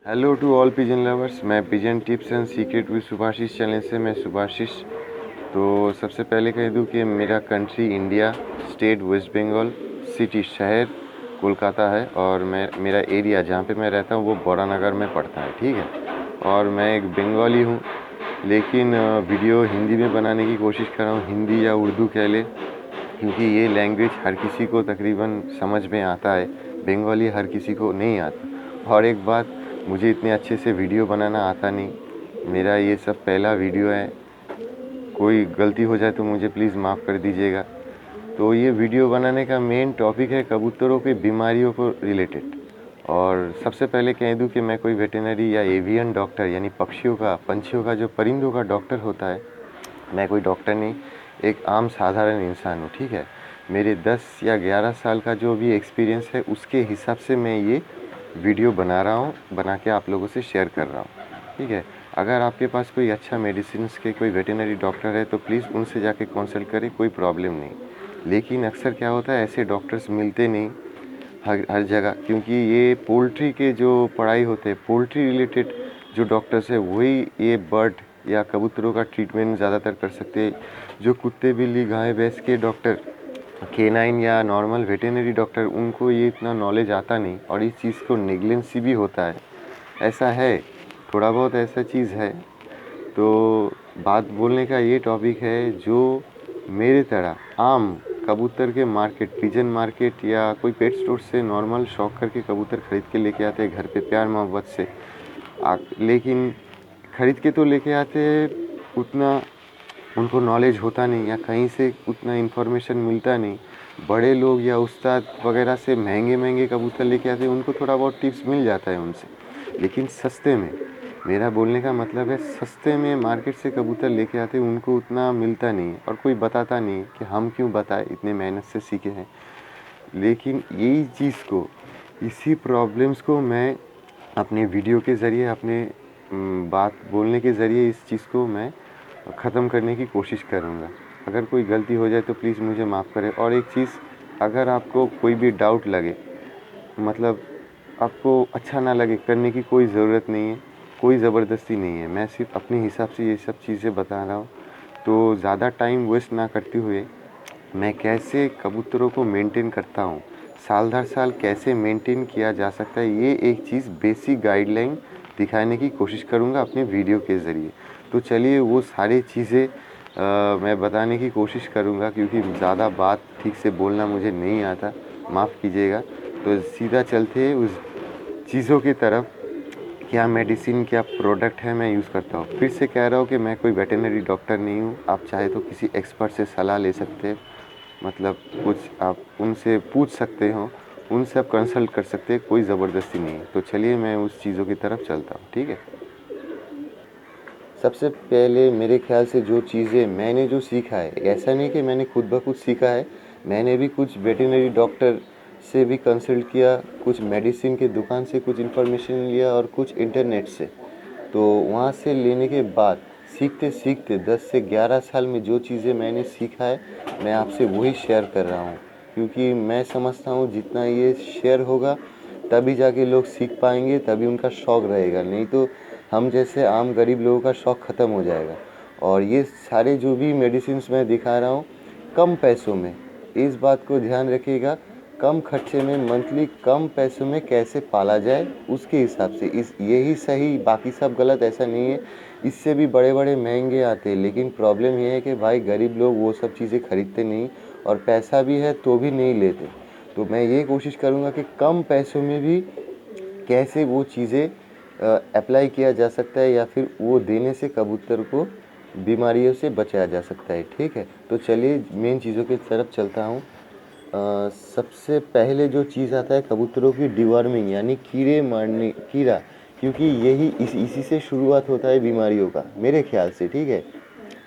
Hello to all pigeon lovers. मैं pigeon tips and secret with Subhashish channel से मैं सुभाषिश। तो सबसे पहले कह दूं कि मेरा country India, state West Bengal, city शहर कोलकाता है और मेरा एरिया जहाँ पे मैं रहता हूँ वो बौरानगर में पड़ता है। ठीक है। और मैं एक बंगाली हूँ, लेकिन वीडियो हिंदी में बनाने की कोशिश कर रहा हूँ, हिंदी या उर्दू कह ले, क्योंकि ये लैंग्वेज हर किसी को तकरीबन समझ में आता है, बंगाली हर किसी को नहीं आता। और एक बात, मुझे इतने अच्छे से वीडियो बनाना आता नहीं। मेरा ये सब पहला वीडियो है, कोई गलती हो जाए तो मुझे प्लीज़ माफ़ कर दीजिएगा। तो ये वीडियो बनाने का मेन टॉपिक है कबूतरों की बीमारियों को रिलेटेड। और सबसे पहले कह दूं कि मैं कोई वेटेनरी या एवियन डॉक्टर यानी पंछियों का जो परिंदों का डॉक्टर होता है, मैं कोई डॉक्टर नहीं, एक आम साधारण इंसान हूँ। ठीक है। मेरे 10 या 11 साल का जो भी एक्सपीरियंस है उसके हिसाब से मैं ये वीडियो बना रहा हूँ, बना के आप लोगों से शेयर कर रहा हूँ। ठीक है। अगर आपके पास कोई अच्छा मेडिसिन के कोई वेटेनरी डॉक्टर है तो प्लीज़ उनसे जाके कंसल्ट करें, कोई प्रॉब्लम नहीं। लेकिन अक्सर क्या होता है, ऐसे डॉक्टर्स मिलते नहीं हर जगह, क्योंकि ये पोल्ट्री के जो पढ़ाई होते हैं, पोल्ट्री रिलेटेड जो डॉक्टर्स है वही ये बर्ड या कबूतरों का ट्रीटमेंट ज़्यादातर कर सकते हैं। जो कुत्ते बिल्ली गाय भैंस के डॉक्टर, केनाइन या नॉर्मल वेटेनरी डॉक्टर, उनको ये इतना नॉलेज आता नहीं और इस चीज़ को नेग्लेंसी भी होता है। ऐसा है, थोड़ा बहुत ऐसा चीज़ है। तो बात बोलने का ये टॉपिक है, जो मेरे तरह आम कबूतर के मार्केट, पिजन मार्केट या कोई पेट स्टोर से नॉर्मल शौक करके कबूतर ख़रीद के लेके आते हैं घर पे प्यार मोहब्बत से। लेकिन ख़रीद के तो लेके आते हैं, उतना उनको नॉलेज होता नहीं या कहीं से उतना इन्फॉर्मेशन मिलता नहीं। बड़े लोग या उस्ताद वगैरह से महंगे महंगे कबूतर लेके आते हैं, उनको थोड़ा बहुत टिप्स मिल जाता है उनसे। लेकिन सस्ते में, मेरा बोलने का मतलब है सस्ते में मार्केट से कबूतर लेके आते हैं, उनको उतना मिलता नहीं और कोई बताता नहीं कि हम क्यों बताएं, इतने मेहनत से सीखे हैं। लेकिन यही चीज़ को, इसी प्रॉब्लम्स को मैं अपने वीडियो के ज़रिए, अपने बात बोलने के ज़रिए इस चीज़ को मैं ख़त्म करने की कोशिश करूँगा। अगर कोई गलती हो जाए तो प्लीज़ मुझे माफ़ करें। और एक चीज़, अगर आपको कोई भी डाउट लगे, मतलब आपको अच्छा ना लगे, करने की कोई ज़रूरत नहीं है, कोई ज़बरदस्ती नहीं है। मैं सिर्फ अपने हिसाब से ये सब चीज़ें बता रहा हूँ। तो ज़्यादा टाइम वेस्ट ना करते हुए, मैं कैसे कबूतरों को मेंटेन करता हूँ, साल दर साल कैसे मेंटेन किया जा सकता है, ये एक चीज़ बेसिक गाइडलाइन दिखाने की कोशिश करूँगा अपने वीडियो के ज़रिए। तो चलिए वो सारी चीज़ें मैं बताने की कोशिश करूँगा, क्योंकि ज़्यादा बात ठीक से बोलना मुझे नहीं आता, माफ़ कीजिएगा। तो सीधा चलते हैं उस चीज़ों की तरफ, क्या मेडिसिन, क्या प्रोडक्ट है मैं यूज़ करता हूँ। फिर से कह रहा हूँ कि मैं कोई वेटेनरी डॉक्टर नहीं हूँ। आप चाहे तो किसी एक्सपर्ट से सलाह ले सकते हैं, मतलब कुछ आप उनसे पूछ सकते हो, उनसे आप कंसल्ट कर सकते हैं, कोई ज़बरदस्ती नहीं है। तो चलिए मैं उस चीज़ों की तरफ चलता हूँ। ठीक है। सबसे पहले मेरे ख्याल से जो चीज़ें मैंने जो सीखा है, ऐसा नहीं कि मैंने खुद ब खुद सीखा है, मैंने भी कुछ वेटेनरी डॉक्टर से भी कंसल्ट किया, कुछ मेडिसिन के दुकान से कुछ इन्फॉर्मेशन लिया और कुछ इंटरनेट से। तो वहाँ से लेने के बाद सीखते सीखते 10 से 11 साल में जो चीज़ें मैंने सीखा है, मैं आपसे वही शेयर कर रहा हूँ। क्योंकि मैं समझता हूँ जितना ये शेयर होगा तभी जाके लोग सीख पाएंगे, तभी उनका शौक़ रहेगा, नहीं तो हम जैसे आम गरीब लोगों का शौक़ ख़त्म हो जाएगा। और ये सारे जो भी मेडिसिन्स मैं दिखा रहा हूँ, कम पैसों में, इस बात को ध्यान रखिएगा, कम खर्चे में, मंथली कम पैसों में कैसे पाला जाए उसके हिसाब से इस यही सही, बाकी सब गलत ऐसा नहीं है। इससे भी बड़े बड़े महंगे आते हैं, लेकिन प्रॉब्लम ये है कि भाई गरीब लोग वो सब चीज़ें खरीदते नहीं, और पैसा भी है तो भी नहीं लेते। तो मैं ये कोशिश करूँगा कि कम पैसों में भी कैसे वो चीज़ें अप्लाई किया जा सकता है, या फिर वो देने से कबूतर को बीमारियों से बचाया जा सकता है। ठीक है। तो चलिए मेन चीज़ों की तरफ चलता हूँ। सबसे पहले जो चीज़ आता है कबूतरों की डिवॉर्मिंग, यानी कीड़े मारने, कीड़ा, क्योंकि यही इसी से शुरुआत होता है बीमारियों का मेरे ख्याल से। ठीक है।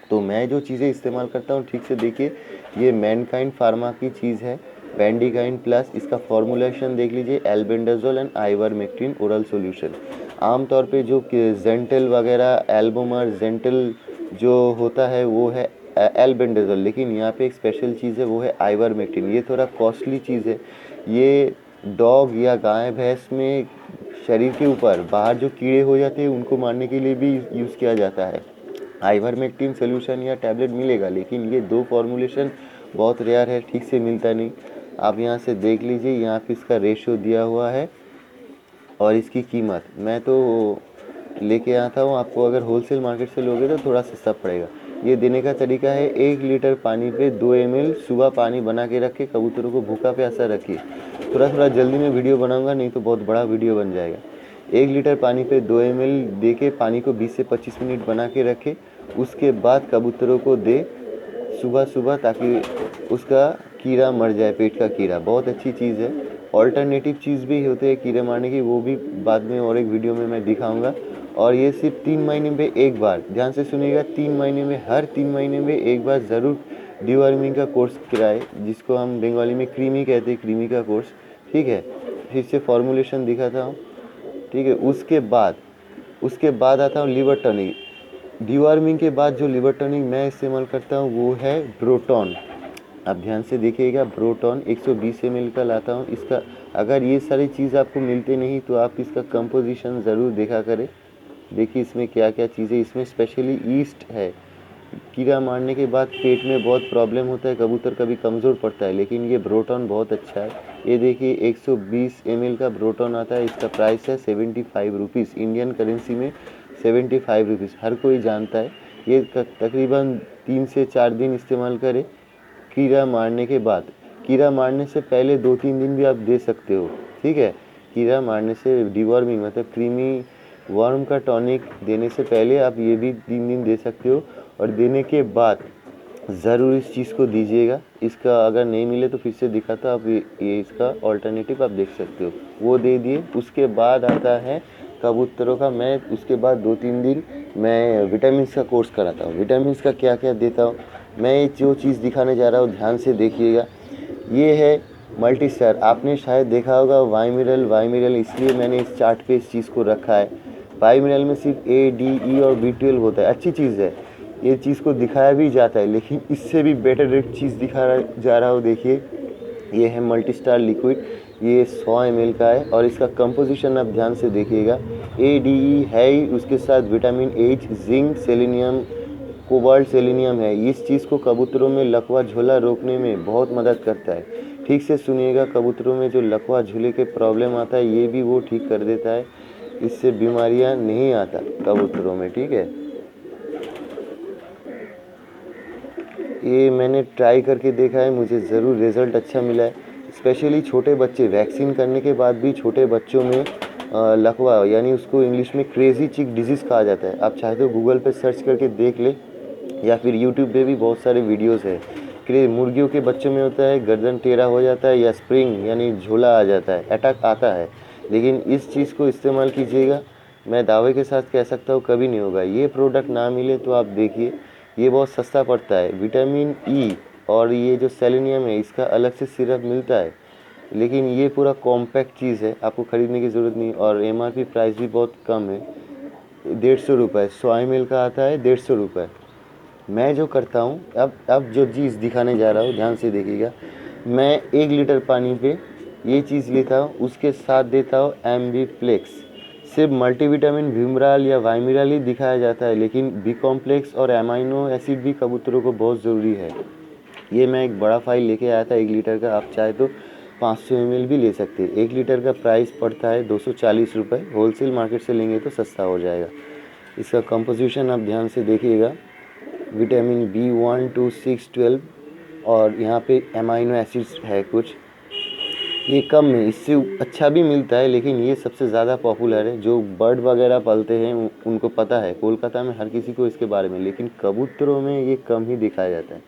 तो मैं जो चीज़ें इस्तेमाल करता हूँ, ठीक से देखिए, ये मैनकाइंड फार्मा की चीज़ है, बेंडिकाइन प्लस, इसका फॉर्मुलेशन देख लीजिए, albendazole and ivermectin oral solution. आमतौर पे जो जेंटल वगैरह, एल्बोमर जेंटल जो होता है वो है एल्बेंडाजोल, लेकिन यहाँ पे एक स्पेशल चीज़ है, वो है आइवरमेक्टिन। ये थोड़ा कॉस्टली चीज़ है, ये डॉग या गाय भैंस में शरीर के ऊपर बाहर जो कीड़े हो जाते हैं उनको मारने के लिए भी यूज़ किया जाता है। आइवरमेक्टिन सोल्यूशन या टैबलेट मिलेगा, लेकिन ये 2 फॉर्मूलेशन बहुत रेयर है, ठीक से मिलता नहीं। आप यहाँ से देख लीजिए, यहाँ पे इसका रेशियो दिया हुआ है और इसकी कीमत मैं तो लेके आता हूँ। आपको अगर होलसेल मार्केट से लोगे तो थोड़ा सस्ता पड़ेगा। ये देने का तरीका है, 1 लीटर पानी पे 2 ml सुबह पानी बना के रखे, कबूतरों को भूखा प्यासा रखिए। थोड़ा जल्दी में वीडियो बनाऊंगा, नहीं तो बहुत बड़ा वीडियो बन जाएगा। 1 लीटर पानी पे 2 ml दे के पानी को 20 से 25 मिनट बना के रखे, उसके बाद कबूतरों को दे सुबह, ताकि उसका कीड़ा मर जाए, पेट का कीड़ा। बहुत अच्छी चीज़ है। ऑल्टरनेटिव चीज़ भी होते हैं कीड़े मारने की, वो भी बाद में और एक वीडियो में मैं दिखाऊंगा। और ये सिर्फ 3 महीने में एक बार, ध्यान से सुनिएगा, 3 महीने में, हर 3 महीने में एक बार ज़रूर डिवर्मिंग का कोर्स कराए, जिसको हम बंगाली में क्रीमी कहते हैं, क्रीमी का कोर्स। ठीक है, फिर से फॉर्मूलेशन दिखाता हूँ। ठीक है, उसके बाद आता हूँ लिवर टॉनिक। डिवर्मिंग के बाद जो लिवर टॉनिक मैं इस्तेमाल करता हूँ वो है ब्रोटॉन। आप ध्यान से देखिएगा, ब्रोटॉन 120 ml का लाता हूँ। इसका अगर ये सारी चीज़ आपको मिलते नहीं तो आप इसका कंपोजिशन ज़रूर देखा करें। देखिए इसमें क्या क्या चीज़ें, इसमें स्पेशली ईस्ट है। कीड़ा मारने के बाद पेट में बहुत प्रॉब्लम होता है, कबूतर कभी कमज़ोर पड़ता है, लेकिन ये ब्रोटॉन बहुत अच्छा है। ये देखिए 120 ml का ब्रोटॉन आता है। इसका प्राइस है 75 रुपीज़, इंडियन करेंसी में 75 रुपीज़। हर कोई जानता है। ये तकरीबन 3 से 4 दिन इस्तेमाल करें कीड़ा मारने के बाद। कीड़ा मारने से पहले 2-3 दिन भी आप दे सकते हो। ठीक है, कीड़ा मारने से डिवॉर्मिंग मतलब क्रीमी वर्म का टॉनिक देने से पहले आप ये भी 3 दिन दे सकते हो, और देने के बाद ज़रूर इस चीज़ को दीजिएगा। इसका अगर नहीं मिले तो फिर से दिखाता, आप ये इसका ऑल्टरनेटिव आप देख सकते हो, वो दे दिए। उसके बाद आता है कबूतरों का, मैं उसके बाद 2-3 दिन मैं विटामिन का कोर्स कराता हूँ। विटामिन का क्या क्या देता हूँ, मैं जो चीज़ दिखाने जा रहा हूँ ध्यान से देखिएगा। ये है मल्टीस्टार, आपने शायद देखा होगा वाई मिनरल, इसलिए मैंने इस चार्ट पे इस चीज़ को रखा है। वाई मिनरल में सिर्फ A, D, E और B12 होता है। अच्छी चीज़ है, ये चीज़ को दिखाया भी जाता है, लेकिन इससे भी बेटर एक चीज़ दिखा जा रहा हूँ। देखिए ये है मल्टीस्टार लिक्विड, ये 100 ml का है, और इसका कंपोजिशन आप ध्यान से देखिएगा। A, D, E है ही, उसके साथ vitamin H, zinc, selenium, cobalt, selenium है। इस चीज़ को कबूतरों में लकवा झोला रोकने में बहुत मदद करता है। ठीक से सुनिएगा, कबूतरों में जो लकवा झोले के प्रॉब्लम आता है ये भी वो ठीक कर देता है। इससे बीमारियां नहीं आता कबूतरों में। ठीक है, ये मैंने ट्राई करके देखा है, मुझे ज़रूर रिज़ल्ट अच्छा मिला है। स्पेशली छोटे बच्चे, वैक्सीन करने के बाद भी छोटे बच्चों में लकवा, यानी उसको इंग्लिश में क्रेज़ी चिक डिजीज़ कहा जाता है। आप चाहे तो गूगल पे सर्च करके देख ले, या फिर यूट्यूब पे भी बहुत सारे वीडियोस है। मुर्गियों के बच्चों में होता है गर्दन टेढ़ा हो जाता है, या स्प्रिंग यानी झोला आ जाता है, अटैक आता है। लेकिन इस चीज़ को इस्तेमाल कीजिएगा, मैं दावे के साथ कह सकता हूँ कभी नहीं होगा। ये प्रोडक्ट ना मिले तो आप देखिए, ये बहुत सस्ता पड़ता है। विटामिन E और ये जो सेलेनियम है इसका अलग से सिरप मिलता है, लेकिन ये पूरा कॉम्पैक्ट चीज़ है, आपको ख़रीदने की ज़रूरत नहीं। और MRP प्राइस भी बहुत कम है, 150 रुपये। 100 ml का आता है 150 रुपये। मैं जो करता हूँ, अब जो चीज़ दिखाने जा रहा हूँ ध्यान से देखिएगा। मैं 1 लीटर पानी पे ये चीज़ लेता हूँ, उसके साथ देता हूँ एम्बीप्लेक्स। सिर्फ मल्टीविटामिन, भीमराल या वाइमिराल ही दिखाया जाता है, लेकिन बी कॉम्प्लेक्स और एमाइनो एसिड भी कबूतरों को बहुत ज़रूरी है। ये मैं एक बड़ा फाइल लेके आया था 1 लीटर का, आप चाहे तो 500 ml भी ले सकते हैं। 1 लीटर का प्राइस पड़ता है 240 रुपये, होलसेल मार्केट से लेंगे तो सस्ता हो जाएगा। इसका कंपोजिशन आप ध्यान से देखिएगा, विटामिन B1, 2, 6, 12, और यहाँ पे अमाइनो एसिड्स है कुछ। ये कम है, इससे अच्छा भी मिलता है, लेकिन ये सबसे ज़्यादा पॉपुलर है। जो बर्ड वगैरह पालते हैं उनको पता है, कोलकाता में हर किसी को इसके बारे में, लेकिन कबूतरों में ये कम ही दिखाया जाता है।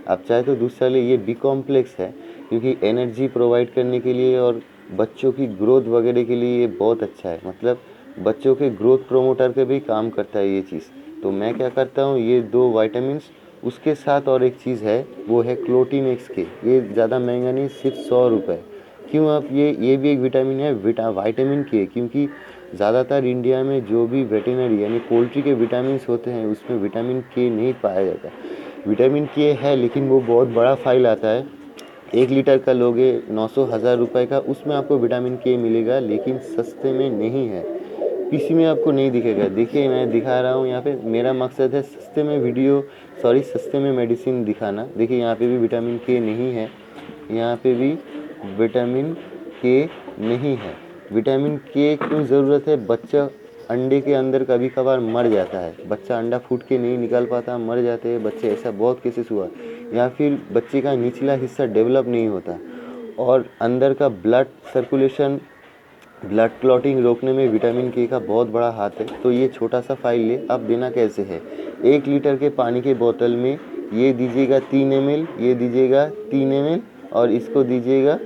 आप चाहे तो दूसरा ले, ये बी कॉम्प्लेक्स है, क्योंकि एनर्जी प्रोवाइड करने के लिए और बच्चों की ग्रोथ वगैरह के लिए ये बहुत अच्छा है। मतलब बच्चों के ग्रोथ प्रोमोटर के भी काम करता है ये चीज़। तो मैं क्या करता हूँ, ये 2 वाइटामिन्स, उसके साथ और एक चीज़ है वो है क्लोटिन एक्स के। ये ज़्यादा महंगा नहीं, सिर्फ 100 रुपये। क्यों, आप ये भी एक विटामिन है, वाइटामिन के, क्योंकि ज़्यादातर इंडिया में जो भी वेटेनरी यानी पोल्ट्री के विटामिन होते हैं उसमें विटामिन के नहीं पाया जाता। विटामिन के है, लेकिन वो बहुत बड़ा फाइल आता है, 1 लीटर का लोगे 900-1000 रुपये का, उसमें आपको विटामिन के मिलेगा, लेकिन सस्ते में नहीं है, किसी में आपको नहीं दिखेगा। देखिए मैं दिखा रहा हूँ यहाँ पे, मेरा मकसद है सस्ते में मेडिसिन दिखाना। देखिए यहाँ पे भी विटामिन के नहीं है, यहाँ पे भी विटामिन के नहीं है। विटामिन के क्यों ज़रूरत है? बच्चा अंडे के अंदर कभी कभार मर जाता है, बच्चा अंडा फूट के नहीं निकाल पाता, मर जाते हैं बच्चे, ऐसा बहुत केसेस हुआ। या फिर बच्चे का निचला हिस्सा डेवलप नहीं होता, और अंदर का ब्लड सर्कुलेशन, ब्लड क्लॉटिंग रोकने में विटामिन के का बहुत बड़ा हाथ है। तो ये छोटा सा फाइल ले, अब देना कैसे है? 1 लीटर के पानी के बोतल में ये दीजिएगा 3 ml, ये दीजिएगा 3 ml, और इसको दीजिएगा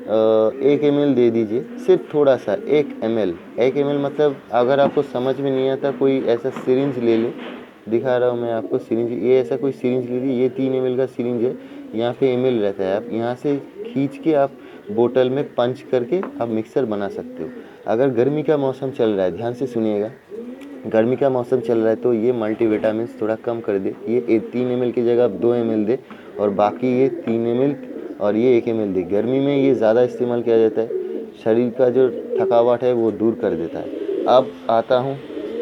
1 ml दे दीजिए, सिर्फ थोड़ा सा 1 ml मतलब अगर आपको समझ में नहीं आता, कोई ऐसा सिरिंज ले ले, दिखा रहा हूँ मैं आपको सिरिंज, ये ऐसा कोई सिरिंज ले लीजिए, ये 3 ml का सिरिंज है, यहाँ पे ml रहता है, आप यहाँ से खींच के आप बोतल में पंच करके आप मिक्सर बना सकते हो। अगर गर्मी का मौसम चल रहा है, ध्यान से सुनिएगा, गर्मी का मौसम चल रहा है तो ये मल्टीविटामिन थोड़ा कम कर दे, ये 3 ml की जगह आप 2 ml दे, और बाकी ये 3 ml और ये 1 ml दे। गर्मी में ये ज़्यादा इस्तेमाल किया जाता है, शरीर का जो थकावट है वो दूर कर देता है। अब आता हूँ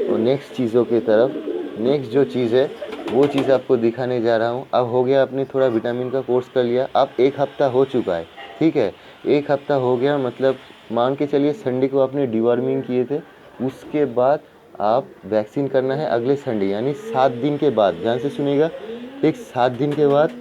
तो नेक्स्ट चीज़ों की तरफ। नेक्स्ट जो चीज़ है वो चीज़ आपको दिखाने जा रहा हूँ। अब हो गया, आपने थोड़ा विटामिन का कोर्स कर लिया, अब 1 हफ्ता हो चुका है, ठीक है, 1 हफ्ता हो गया, मतलब मान के चलिए संडे को आपने डिवॉर्मिंग किए थे, उसके बाद आप वैक्सीन करना है अगले संडे, यानी 7 दिन के बाद। ध्यान से सुनिएगा, ठीक 7 दिन के बाद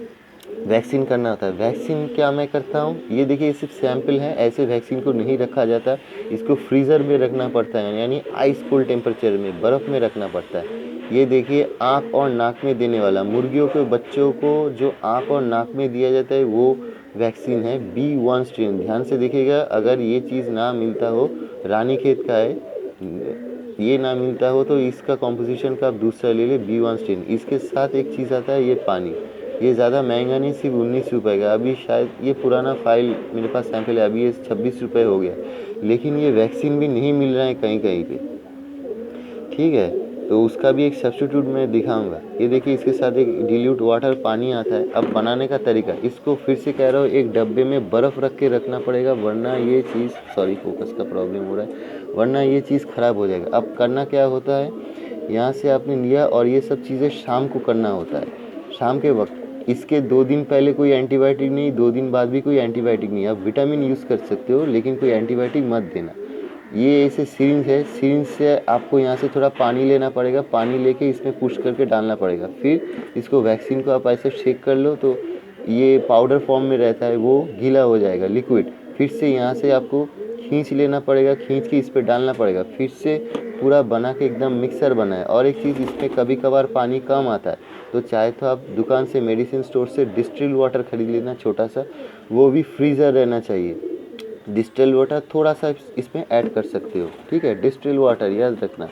वैक्सीन करना होता है। वैक्सीन क्या मैं करता हूँ, ये देखिए, सिर्फ सैंपल है, ऐसे वैक्सीन को नहीं रखा जाता, इसको फ्रीज़र में रखना पड़ता है, यानी आइस कोल्ड टेम्परेचर में, बर्फ़ में रखना पड़ता है। ये देखिए, आँख और नाक में देने वाला, मुर्गियों के बच्चों को जो आँख और नाक में दिया जाता है वो वैक्सीन है B1 स्ट्रेन। ध्यान से देखिएगा, अगर ये चीज़ ना मिलता हो, रानीखेत का है, ये ना मिलता हो तो इसका कॉम्पोजिशन का आप दूसरा ले ले, B1 स्ट्रेन। इसके साथ एक चीज़ आता है, ये पानी, ये ज़्यादा महंगा नहीं, सिर्फ 19 रुपये का। अभी शायद ये पुराना फाइल मेरे पास सैंपल है, अभी ये 26 रुपये हो गया, लेकिन ये वैक्सीन भी नहीं मिल रहा है कहीं कहीं पे, ठीक है, तो उसका भी एक सब्स्टिट्यूट मैं दिखाऊंगा। ये देखिए, इसके साथ एक डिल्यूट वाटर पानी आता है। अब बनाने का तरीका, इसको फिर से कह रहा हूँ, एक डब्बे में बर्फ़ रख के रखना पड़ेगा, वरना ये चीज़, सॉरी फोकस का प्रॉब्लम हो रहा है, वरना ये चीज़ ख़राब हो जाएगा। अब करना क्या होता है, यहाँ से आपने लिया, और ये सब चीज़ें शाम को करना होता है, शाम के वक्त। इसके 2 दिन पहले कोई एंटीबायोटिक नहीं, 2 दिन बाद भी कोई एंटीबायोटिक नहीं। आप विटामिन यूज़ कर सकते हो, लेकिन कोई एंटीबायोटिक मत देना। ये ऐसे सिरिंज है, सिरिंज से आपको यहाँ से थोड़ा पानी लेना पड़ेगा, पानी लेके इसमें पुश करके डालना पड़ेगा, फिर इसको वैक्सीन को आप ऐसे शेक कर लो तो ये पाउडर फॉर्म में रहता है, वो गीला हो जाएगा, लिक्विड। फिर से यहाँ से आपको खींच लेना पड़ेगा, खींच के इस पर डालना पड़ेगा, फिर से पूरा बना के एकदम मिक्सर बना है। और एक चीज़, इसमें कभी कभार पानी कम आता है, तो चाहे तो आप दुकान से, मेडिसिन स्टोर से डिस्टिल वाटर खरीद लेना छोटा सा, वो भी फ्रीज़र रहना चाहिए। डिस्टिल वाटर थोड़ा सा इसमें ऐड कर सकते हो, ठीक है, डिस्टिल वाटर याद रखना।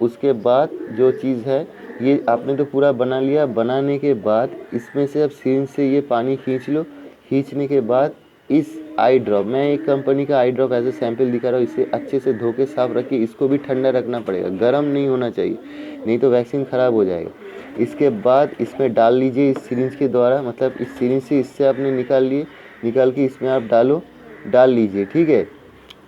उसके बाद जो चीज़ है, ये आपने तो पूरा बना लिया, बनाने के बाद इसमें से अब सिरिंज से ये पानी खींच लो। खींचने के बाद इस आई ड्रॉप, मैं एक कंपनी का आई ड्रॉप एज ए सैंपल दिखा रहा हूँ, इसे अच्छे से धो के साफ रखिए। इसको भी ठंडा रखना पड़ेगा, गर्म नहीं होना चाहिए, नहीं तो वैक्सीन ख़राब हो जाएगा। इसके बाद इसमें डाल लीजिए इस सिरिंज के द्वारा, मतलब इस सिरिंज से इससे आपने निकाल लिए, निकाल के इसमें आप डाल लीजिए, ठीक है,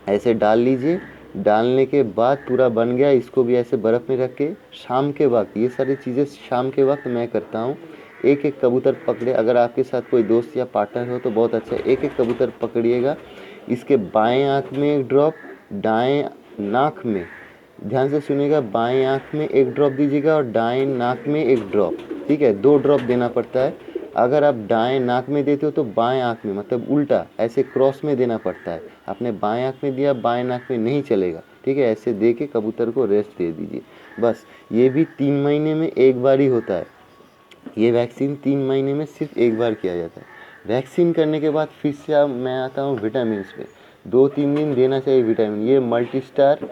ऐसे डाल लीजिए। डालने के बाद पूरा बन गया, इसको भी ऐसे बर्फ़ में रख के शाम के वक्त, ये सारी चीज़ें शाम के वक्त मैं करता हूँ। एक एक कबूतर पकड़े, अगर आपके साथ कोई दोस्त या पार्टनर हो तो बहुत अच्छा है, एक एक कबूतर पकड़िएगा। इसके बाएं आँख में एक ड्रॉप, दाएं नाक में, ध्यान से सुनिएगा, बाएं आँख में एक ड्रॉप दीजिएगा और दाएं नाक में एक ड्रॉप, ठीक है, 2 ड्रॉप देना पड़ता है। अगर आप दाएं नाक में देते हो तो बाएं आँख में, मतलब उल्टा ऐसे क्रॉस में देना पड़ता है। आपने बाएं आँख में दिया, बाएं नाक में नहीं चलेगा, ठीक है, ऐसे दे के कबूतर को रेस्ट दे दीजिए बस। ये भी 3 महीने में एक बार ही होता है, ये वैक्सीन 3 महीने में सिर्फ एक बार किया जाता है। वैक्सीन करने के बाद फिर से अब मैं आता हूँ विटामिन पे। 2-3 दिन देना चाहिए विटामिन। ये मल्टीस्टार,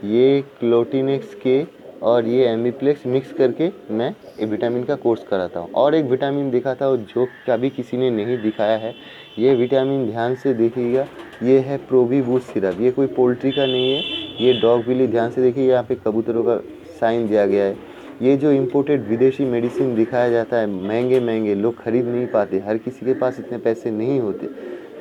ये क्लोटिनेक्स के और ये एमिप्लेक्स मिक्स करके मैं ये विटामिन का कोर्स कराता हूँ। और एक विटामिन दिखाता हूँ जो कभी किसी ने नहीं दिखाया है। ये विटामिन ध्यान से देखिएगा, ये है प्रोबी बूस्ट सिरप। ये कोई पोल्ट्री का नहीं है, ये डॉग बिली। ध्यान से देखिए, यहाँ पे कबूतरों का साइन दिया गया है। ये जो इम्पोर्टेड विदेशी मेडिसिन दिखाया जाता है महंगे महंगे, लोग खरीद नहीं पाते, हर किसी के पास इतने पैसे नहीं होते।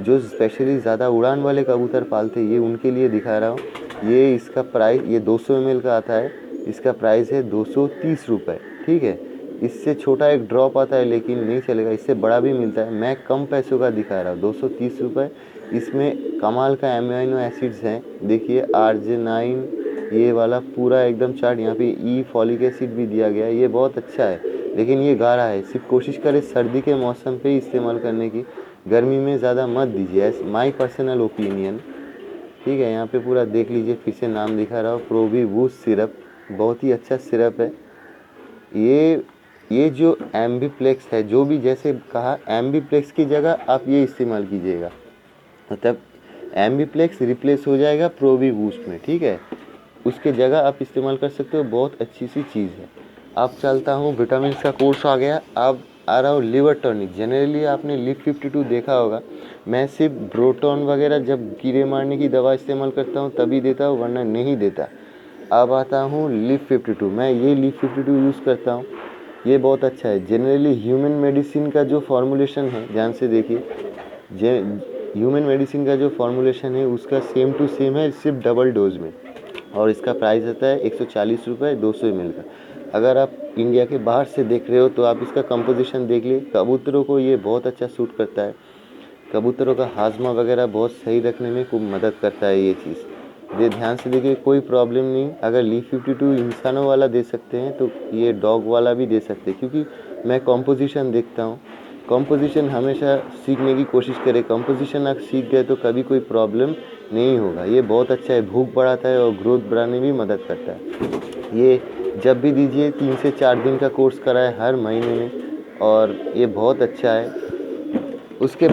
जो स्पेशली ज़्यादा उड़ान वाले कबूतर पालते ये उनके लिए दिखा रहा हूँ। ये इसका प्राइस, ये 200 ml का आता है, इसका प्राइस है 230 रुपये, ठीक है। इससे छोटा एक ड्रॉप आता है लेकिन नहीं चलेगा, इससे बड़ा भी मिलता है। मैं कम पैसों का दिखा रहा हूँ, 230 रुपये। इसमें कमाल का एमिनो एसिड्स हैं, देखिए आर्जिनाइन, ये वाला पूरा एकदम चार्ट, यहाँ पे ई फॉलिक एसिड भी दिया गया है। ये बहुत अच्छा है, लेकिन ये गाढ़ा है। सिर्फ कोशिश करें सर्दी के मौसम पे इस्तेमाल करने की, गर्मी में ज़्यादा मत दीजिए, माई पर्सनल ओपिनियन, ठीक है। यहाँ पे पूरा देख लीजिए, फिर से नाम दिखा रहा हूँ, प्रोवी बूस्ट सिरप, बहुत ही अच्छा सिरप है। ये जो एम्बीप्लेक्स है, जो भी जैसे कहा, एम्बीप्लेक्स की जगह आप ये इस्तेमाल कीजिएगा, मतलब एम्बीप्लेक्स रिप्लेस हो जाएगा प्रोवी बूस्ट में, ठीक है। उसके जगह आप इस्तेमाल कर सकते हो, बहुत अच्छी सी चीज़ है। अब चलता हूँ, विटामिन का कोर्स आ गया, अब आ रहा हूँ लिवर टॉनिक। जनरली आपने लिव 52 देखा होगा, मैं सिर्फ ब्रोटॉन वगैरह जब कीड़े मारने की दवा इस्तेमाल करता हूँ तभी देता हूँ, वरना नहीं देता। अब आता हूँ लिव 52, मैं ये लिव 52 यूज़ करता हूँ, ये बहुत अच्छा है। जनरली ह्यूमन मेडिसिन का जो फॉर्मूलेशन है, ध्यान से देखिए, ह्यूमन मेडिसिन का जो फॉर्मूलेशन है उसका सेम टू सेम है, सिर्फ डबल डोज में, और इसका प्राइस आता है 140 रुपये 200 ml का। अगर आप इंडिया के बाहर से देख रहे हो तो आप इसका कंपोजिशन देख लिए। कबूतरों को ये बहुत अच्छा सूट करता है, कबूतरों का हाजमा वगैरह बहुत सही रखने में खूब मदद करता है ये चीज़। ये ध्यान से देखिए, कोई प्रॉब्लम नहीं। अगर लिव 52 इंसानों वाला दे सकते हैं तो ये डॉग वाला भी दे सकते हैं, क्योंकि मैं कंपोजिशन देखता हूँ। कंपोजिशन हमेशा सीखने की कोशिश करें, कंपोजिशन आप सीख गए तो कभी कोई प्रॉब्लम नहीं होगा। ये बहुत अच्छा है, भूख बढ़ाता है और ग्रोथ बढ़ाने में भी मदद करता है। ये जब भी दीजिए, 3 से 4 दिन का कोर्स कराए हर महीने में, और ये बहुत अच्छा है। उसके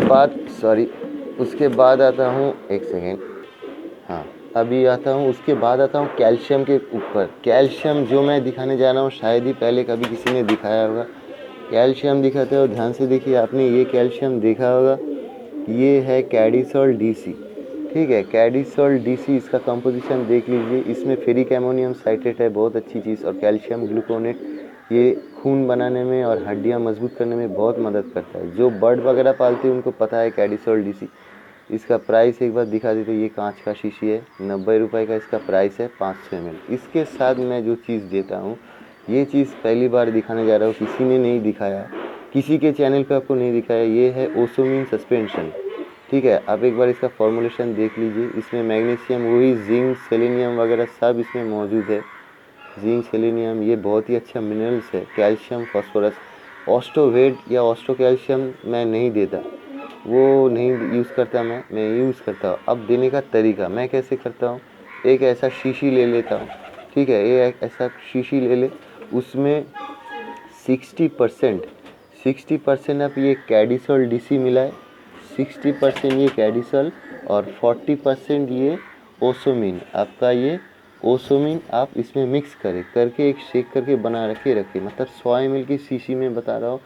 बाद आता हूँ, एक सेकेंड, हाँ अभी आता हूँ, उसके बाद आता हूँ कैल्शियम के ऊपर। कैल्शियम जो मैं दिखाने जा रहा हूँ शायद ही पहले कभी किसी ने दिखाया होगा। कैल्शियम दिखाते हो, ध्यान से देखिए, आपने ये कैल्शियम देखा होगा, ये है कैडिसोल डीसी, ठीक है। कैडिसोल डीसी, इसका कंपोजिशन देख लीजिए, इसमें फेरिक एमोनियम साइट्रेट है, बहुत अच्छी चीज़, और कैल्शियम ग्लूकोनेट, ये खून बनाने में और हड्डियां मजबूत करने में बहुत मदद करता है। जो बर्ड वगैरह पालते हैं उनको पता है कैडिसोल डीसी। इसका प्राइस एक बार दिखा देते, ये कांच का शीशी है, 90 रुपये का इसका प्राइस है, 500 ml। इसके साथ मैं जो चीज़ देता हूँ, ये चीज़ पहली बार दिखाने जा रहा हूँ, किसी ने नहीं दिखाया, किसी के चैनल पे आपको नहीं दिखाया। ये है ओसोमिन सस्पेंशन, ठीक है। आप एक बार इसका फॉर्मूलेशन देख लीजिए, इसमें मैग्नीशियम, वही जिंक, सेलेनियम वगैरह सब इसमें मौजूद है। जिंक, सेलेनियम, ये बहुत ही अच्छा मिनरल्स है। कैल्शियम, फास्फोरस, ऑस्टोवेट या ऑस्टो कैल्शियम मैं नहीं देता, वो नहीं यूज़ करता, मैं यूज़ करता हूँ। अब देने का तरीका मैं कैसे करता हूँ, एक ऐसा शीशी ले लेता हूँ, ठीक है। ये एक ऐसा शीशी ले ले, उसमें 60% आप ये कैडिसोल डीसी मिलाए, 60% ये कैडिसोल और 40% ये ओसोमिन, आपका ये ओसोमिन आप इसमें मिक्स करके एक शेक करके बना रखे, मतलब 100 ml की शीशी में बता रहा हूँ।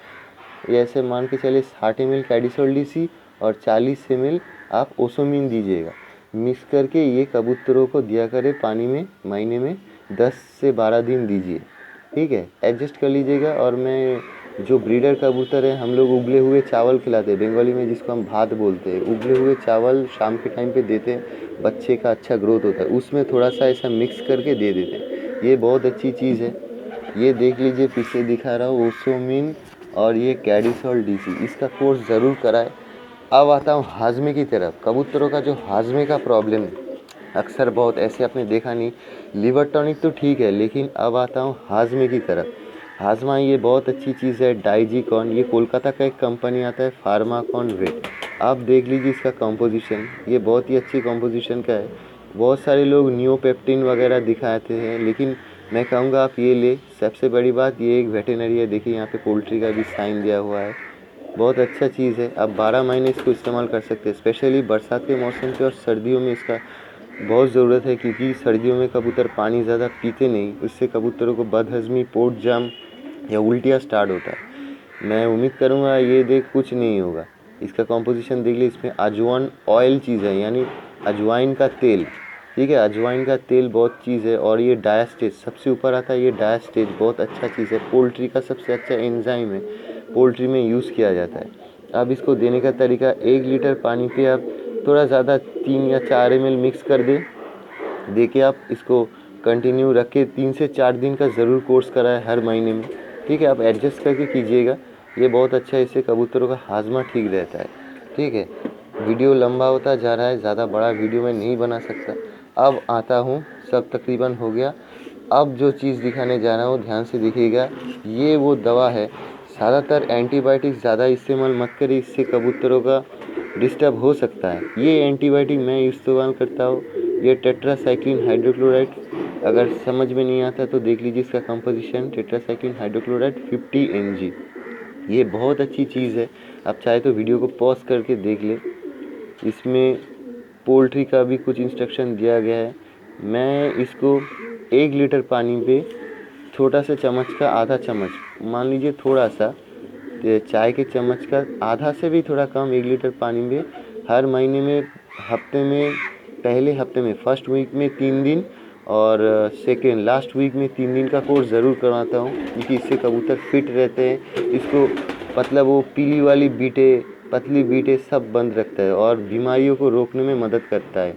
ये ऐसे मान के चलिए 60 ml कैडिसोल डीसी और 40 ml आप ओसोमिन दीजिएगा, मिक्स करके ये कबूतरों को दिया करें पानी में, महीने में 10 से 12 दिन दीजिए, ठीक है। एडजस्ट कर लीजिएगा। और मैं जो ब्रीडर कबूतर है, हम लोग उबले हुए चावल खिलाते हैं, बंगाली में जिसको हम भात बोलते हैं, उबले हुए चावल शाम के टाइम पे देते हैं, बच्चे का अच्छा ग्रोथ होता है, उसमें थोड़ा सा ऐसा मिक्स करके दे देते हैं, ये बहुत अच्छी चीज़ है। ये देख लीजिए, फिर से दिखा रहा हूँ, ओसोमिन और ये कैडिसोल डीसी, इसका कोर्स ज़रूर कराए। अब आता हूँ हाजमे की तरफ। कबूतरों का जो हाजमे का प्रॉब्लम है, अक्सर बहुत ऐसे आपने देखा नहीं, लिवर टॉनिक तो ठीक है, लेकिन अब आता हूँ हाजमे की तरफ। हाजमा ये बहुत अच्छी चीज़ है, डाइजीकॉन, ये कोलकाता का एक कंपनी आता है, फार्माकॉन वेट, आप देख लीजिए इसका कंपोजिशन, ये बहुत ही अच्छी कंपोजिशन का है। बहुत सारे लोग नियोपेप्टिन वगैरह दिखाते हैं, लेकिन मैं कहूँगा आप ये ले। सबसे बड़ी बात, ये एक वेटेनरी है, देखिए यहाँ पे पोल्ट्री का भी साइन दिया हुआ है, बहुत अच्छा चीज़ है। आप 12 महीने इसको इस्तेमाल कर सकते हैं, स्पेशली बरसात के मौसम पे और सर्दियों में इसका बहुत ज़रूरत है, क्योंकि सर्दियों में कबूतर पानी ज़्यादा पीते नहीं, उससे कबूतरों को बदहज़मी, पोट जाम या उल्टियाँ स्टार्ट होता है। मैं उम्मीद करूँगा ये देख कुछ नहीं होगा। इसका कंपोजिशन देख लीजिए, इसमें अजवाइन ऑयल चीज़ है, यानी अजवाइन का तेल, ठीक है। अजवाइन का तेल बहुत चीज़ है, और ये डायास्टेज सबसे ऊपर आता है। ये डायास्टेज बहुत अच्छा चीज़ है, पोल्ट्री का सबसे अच्छा एंजाइम है, पोल्ट्री में यूज़ किया जाता है। अब इसको देने का तरीका, 1 लीटर पानी पे आप थोड़ा ज़्यादा 3 या 4 ml मिक्स कर दें। देखिए आप इसको कंटिन्यू रख के 3 से 4 दिन का ज़रूर कोर्स कराएं हर महीने में। ठीक है, आप एडजस्ट करके कीजिएगा, ये बहुत अच्छा है, इससे कबूतरों का हाजमा ठीक रहता है। ठीक है, वीडियो लंबा होता जा रहा है, ज़्यादा बड़ा वीडियो मैं नहीं बना सकता। अब आता हूँ, सब तकरीबन हो गया। अब जो चीज़ दिखाने जा रहा हूँ ध्यान से देखिएगा, ये वो दवा है। ज़्यादातर एंटीबायोटिक ज़्यादा इस्तेमाल मत करिए, इससे कबूतरों का डिस्टर्ब हो सकता है। ये एंटीबायोटिक मैं इस्तेमाल करता हूँ, ये टेट्रासाइक्लिन हाइड्रोक्लोराइड। अगर समझ में नहीं आता तो देख लीजिए इसका कंपोजिशन, टेट्रासाइक्लिन हाइड्रोक्लोराइड 50 mg। ये बहुत अच्छी चीज़ है, आप चाहे तो वीडियो को पॉज करके देख ले। इसमें पोल्ट्री का भी कुछ इंस्ट्रक्शन दिया गया है। मैं इसको 1 लीटर पानी पे छोटा सा चम्मच का आधा चम्मच, मान लीजिए थोड़ा सा चाय के चम्मच का आधा से भी थोड़ा कम, 1 लीटर पानी में हर महीने में, हफ्ते में, पहले हफ्ते में फर्स्ट वीक में 3 दिन और सेकेंड लास्ट वीक में 3 दिन का कोर्स ज़रूर करवाता हूँ, क्योंकि इससे कबूतर फिट रहते हैं। इसको मतलब वो पीली वाली बीटे, पतली बीटे सब बंद रखता है और बीमारियों को रोकने में मदद करता है।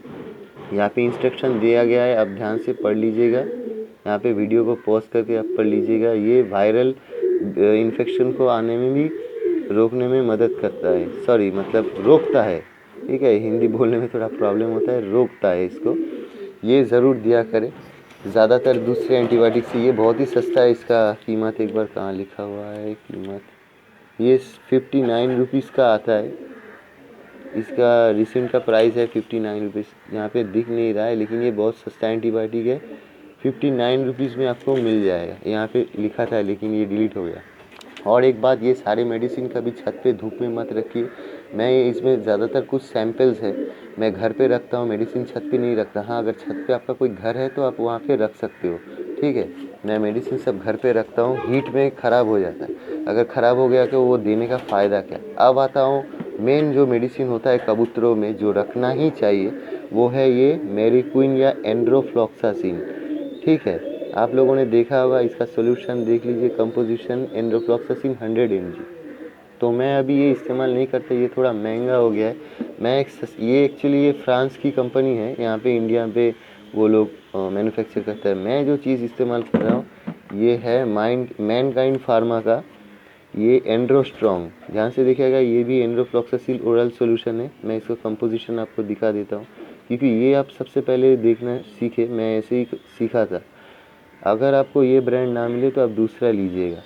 यहाँ पे इंस्ट्रक्शन दिया गया है, आप ध्यान से पढ़ लीजिएगा। यहाँ पे वीडियो को पॉज करके आप पढ़ लीजिएगा। ये वायरल इन्फेक्शन को आने में भी रोकने में मदद करता है, सॉरी मतलब रोकता है। ठीक है, हिंदी बोलने में थोड़ा प्रॉब्लम होता है, रोकता है इसको। ये ज़रूर दिया करें, ज़्यादातर दूसरे एंटीबायोटिक से ये बहुत ही सस्ता है। इसका कीमत एक बार कहाँ लिखा हुआ है कीमत, ये 59 रुपीज़ का आता है। इसका रिसेंट का प्राइस है 59 रुपीज़। यहाँ पे दिख नहीं रहा है, लेकिन ये बहुत सस्ता एंटीबायोटिक है, 59 रुपीज़ में आपको मिल जाएगा। यहाँ पे लिखा था लेकिन ये डिलीट हो गया। और एक बात, ये सारे मेडिसिन कभी छत पे धूप में मत रखिए। मैं इसमें ज़्यादातर कुछ सैंपल्स है मैं घर पे रखता हूँ, मेडिसिन छत पे नहीं रखता। हाँ, अगर छत पे आपका कोई घर है तो आप वहाँ पे रख सकते हो। ठीक है, मैं मेडिसिन सब घर पे रखता हूँ, हीट में ख़राब हो जाता है। अगर ख़राब हो गया तो वो देने का फ़ायदा क्या। अब आता हूँ मेन जो मेडिसिन होता है कबूतरों में जो रखना ही चाहिए, वो है ये मेरिक्विन या एंड्रोफ्लॉक्सासिन। ठीक है, आप लोगों ने देखा होगा, इसका सोल्यूशन देख लीजिए, कंपोजिशन एंड्रोफ्लॉक्सासिन 100 mg। तो मैं अभी ये इस्तेमाल नहीं करता, ये थोड़ा महंगा हो गया है। ये एक्चुअली ये फ्रांस की कंपनी है, यहाँ पे इंडिया पे वो लोग मैन्युफैक्चर करता है। मैं जो चीज़ इस्तेमाल कर रहा हूँ ये है मैनकाइंड फार्मा का ये एंड्रोस्ट्रॉन्ग। ध्यान से देखिएगा, ये भी एंड्रोफ्लॉक्सासिल ओरल सॉल्यूशन है। मैं इसका कंपोजिशन आपको दिखा देता हूँ, क्योंकि ये आप सबसे पहले देखना सीखे, मैं ऐसे ही सीखा था। अगर आपको ये ब्रांड ना मिले तो आप दूसरा लीजिएगा।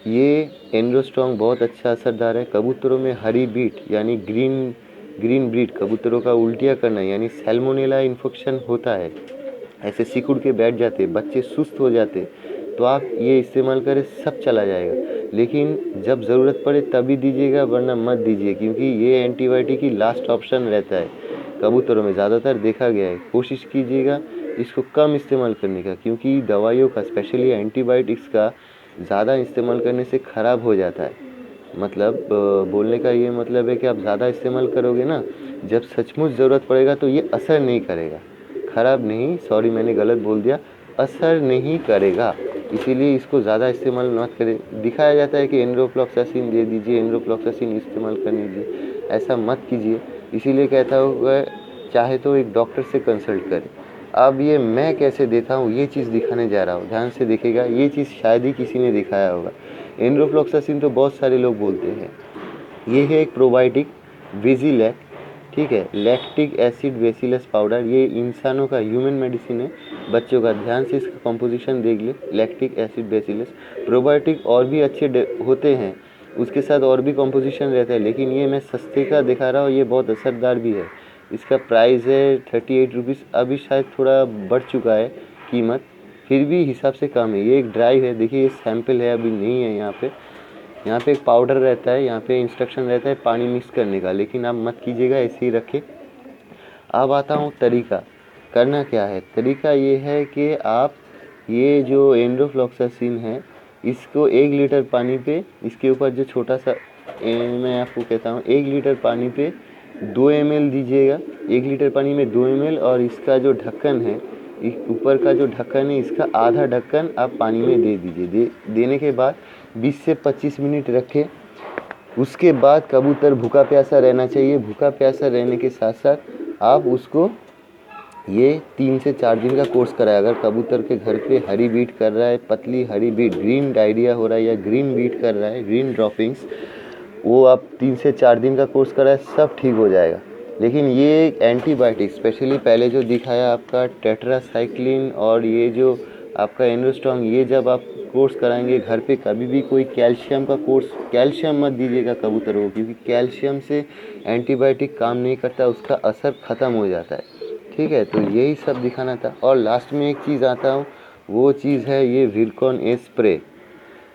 ये एंड्रोस्ट्रॉन्ग बहुत अच्छा असरदार है। कबूतरों में हरी बीट यानी ग्रीन ब्रीड कबूतरों का उल्टियाँ करना यानी सैल्मोनेला इन्फेक्शन होता है, ऐसे सिकुड़ के बैठ जाते, बच्चे सुस्त हो जाते, तो आप ये इस्तेमाल करें, सब चला जाएगा। लेकिन जब ज़रूरत पड़े तभी दीजिएगा, वरना मत दीजिए, क्योंकि ये एंटीबायोटिक ही लास्ट ऑप्शन रहता है कबूतरों में, ज़्यादातर देखा गया है। कोशिश कीजिएगा इसको कम इस्तेमाल करने का, क्योंकि दवाइयों का, स्पेशली एंटीबायोटिक्स का ज़्यादा इस्तेमाल करने से ख़राब हो जाता है। मतलब बोलने का ये मतलब है कि आप ज़्यादा इस्तेमाल करोगे ना, जब सचमुच ज़रूरत पड़ेगा तो ये असर नहीं करेगा, ख़राब नहीं, सॉरी मैंने गलत बोल दिया, असर नहीं करेगा। इसीलिए इसको ज़्यादा इस्तेमाल मत करें। दिखाया जाता है कि एंड्रोफ्लॉक्सासिन दे दीजिए, एंड्रोफ्लॉक्सासिन इस्तेमाल करने दीजिए, ऐसा मत कीजिए। इसीलिए कहता हूँ चाहे तो एक डॉक्टर से कंसल्ट करें। अब ये मैं कैसे देता हूँ ये चीज़ दिखाने जा रहा हूँ, ध्यान से देखिएगा। ये चीज़ शायद ही किसी ने दिखाया होगा। एंड्रोफ्लॉक्सासिन तो बहुत सारे लोग बोलते हैं। ये है एक प्रोबायोटिक विजिलैक, ठीक है, लैक्टिक एसिड बेसिलस पाउडर। ये इंसानों का ह्यूमन मेडिसिन है, बच्चों का। ध्यान से इसका कंपोजिशन देख ले, लैक्टिक एसिड बेसिलस। प्रोबायोटिक और भी अच्छे होते हैं, उसके साथ और भी कंपोजिशन रहता है, लेकिन ये मैं सस्ते का दिखा रहा हूँ, ये बहुत असरदार भी है। इसका प्राइस है 38 रुपीज़, अभी शायद थोड़ा बढ़ चुका है कीमत, फिर भी हिसाब से कम है। ये एक ड्राइव है, देखिए ये सैंपल है, अभी नहीं है यहाँ पे एक पाउडर रहता है, यहाँ पे इंस्ट्रक्शन रहता है पानी मिक्स करने का, लेकिन आप मत कीजिएगा, ऐसे ही रखें। अब आता हूँ तरीका, करना क्या है। तरीका ये है कि आप ये जो एंड्रोफ्लॉक्सासिन है, इसको 1 लीटर पानी पे, इसके ऊपर जो छोटा सा मैं आपको कहता हूँ, 1 लीटर पानी पे 2 ml दीजिएगा, 1 लीटर पानी में 2 ml, और इसका जो ढक्कन है, ऊपर का जो ढक्कन है, इसका आधा ढक्कन आप पानी में दे दीजिए। देने के बाद 20 से 25 मिनट रखें। उसके बाद कबूतर भूखा प्यासा रहना चाहिए। भूखा प्यासा रहने के साथ साथ आप उसको ये 3 से 4 दिन का कोर्स कराएं। अगर कबूतर के घर पे हरी बीट कर रहा है, पतली हरी बीट, ग्रीन डायरिया हो रहा है या ग्रीन बीट कर रहा है, ग्रीन ड्रॉपिंग्स, वो आप 3 से 4 दिन का कोर्स कराएं, सब ठीक हो जाएगा। लेकिन ये एंटीबायोटिक, स्पेशली पहले जो दिखाया आपका टेट्रासाइक्लिन और ये जो आपका एंडोस्ट्रॉन्ग, ये जब आप कोर्स कराएंगे घर पे, कभी भी कोई कैल्शियम का कोर्स, कैल्शियम मत दीजिएगा कबूतरों को, क्योंकि कैल्शियम से एंटीबायोटिक काम नहीं करता, उसका असर ख़त्म हो जाता है। ठीक है, तो यही सब दिखाना था। और लास्ट में एक चीज़ आता हूँ, वो चीज़ है ये विरकॉन ए स्प्रे।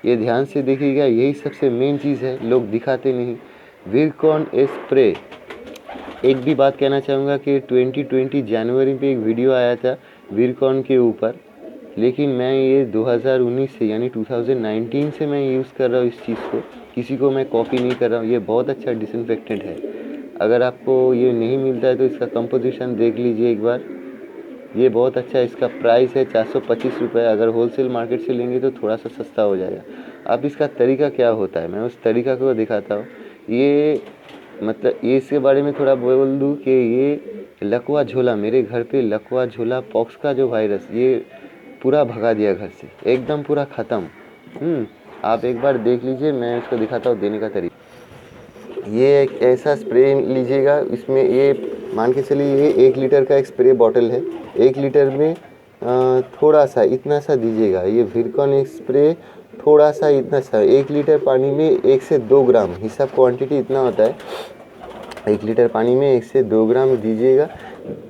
ये ध्यान से देखिएगा, यही सबसे मेन चीज़ है, लोग दिखाते नहीं। विरकॉन ए स्प्रे। एक भी बात कहना चाहूँगा कि 2020 जनवरी पे एक वीडियो आया था विरकॉन के ऊपर, लेकिन मैं ये 2019 से, यानी 2019 से मैं यूज़ कर रहा हूँ इस चीज़ को। किसी को मैं कॉपी नहीं कर रहा हूँ। ये बहुत अच्छा डिसइंफेक्टेंट है। अगर आपको ये नहीं मिलता है तो इसका कंपोजिशन देख लीजिए एक बार। ये बहुत अच्छा है। इसका प्राइस है 425 रुपये। अगर होलसेल मार्केट से लेंगे तो थोड़ा सा सस्ता हो जाएगा। अब इसका तरीका क्या होता है, मैं उस तरीका को दिखाता हूँ। ये मतलब ये इसके बारे में थोड़ा बोल दूँ कि ये लकवा झोला, मेरे घर पे लकवा झोला पॉक्स का जो वायरस, ये पूरा भगा दिया घर से, एकदम पूरा ख़त्म। आप एक बार देख लीजिए, मैं इसको दिखाता हूँ देने का तरीका। ये एक ऐसा स्प्रे लीजिएगा, इसमें ये मान के चलिए ये 1 लीटर का एक स्प्रे बॉटल है। 1 लीटर में थोड़ा सा इतना सा दीजिएगा। ये विरकॉन एक स्प्रे थोड़ा सा इतना सा, 1 लीटर पानी में 1 से 2 ग्राम, हिसाब क्वांटिटी इतना होता है। 1 लीटर पानी में 1 से 2 ग्राम दीजिएगा।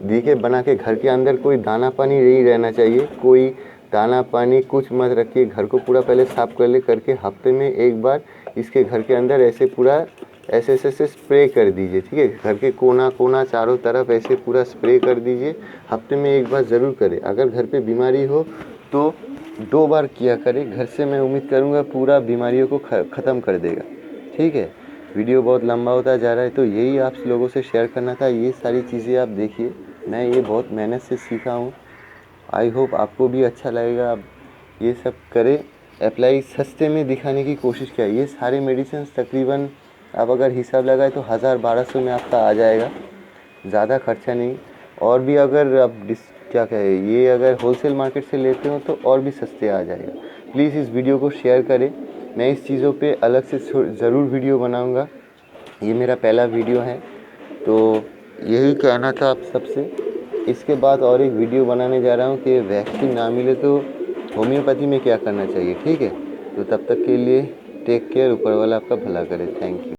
दी के बना के घर के अंदर कोई दाना पानी नहीं रहना चाहिए, कोई दाना पानी कुछ मत रखिए। घर को पूरा पहले साफ़ कर ले करके हफ्ते में एक बार इसके घर के अंदर ऐसे पूरा ऐसे स्प्रे कर दीजिए। ठीक है, घर के कोना कोना चारों तरफ ऐसे पूरा स्प्रे कर दीजिए। हफ्ते में एक बार ज़रूर करें। अगर घर पे बीमारी हो तो 2 बार किया करें। घर से मैं उम्मीद करूँगा पूरा बीमारियों को ख़त्म कर देगा। ठीक है, वीडियो बहुत लंबा होता जा रहा है, तो यही आप लोगों से शेयर करना था। ये सारी चीज़ें आप देखिए, मैं ये बहुत मेहनत से सीखा हूँ। आई होप आपको भी अच्छा लगेगा। आप ये सब करें, अप्लाई सस्ते में दिखाने की कोशिश किया। ये सारे मेडिसिन तकरीबन आप अगर हिसाब लगाए तो 1000-1200 में आपका आ जाएगा, ज़्यादा खर्चा नहीं। और भी अगर आप क्या कहें, ये अगर होलसेल मार्केट से लेते हो तो और भी सस्ते आ जाएगा। प्लीज़ इस वीडियो को शेयर करें। मैं इस चीज़ों पे अलग से ज़रूर वीडियो बनाऊंगा। ये मेरा पहला वीडियो है, तो यही कहना था आप सबसे। इसके बाद और एक वीडियो बनाने जा रहा हूँ कि वैक्सीन ना मिले तो होम्योपैथी में क्या करना चाहिए। ठीक है, तो तब तक के लिए टेक केयर। ऊपर वाला आपका भला करे। Thank you.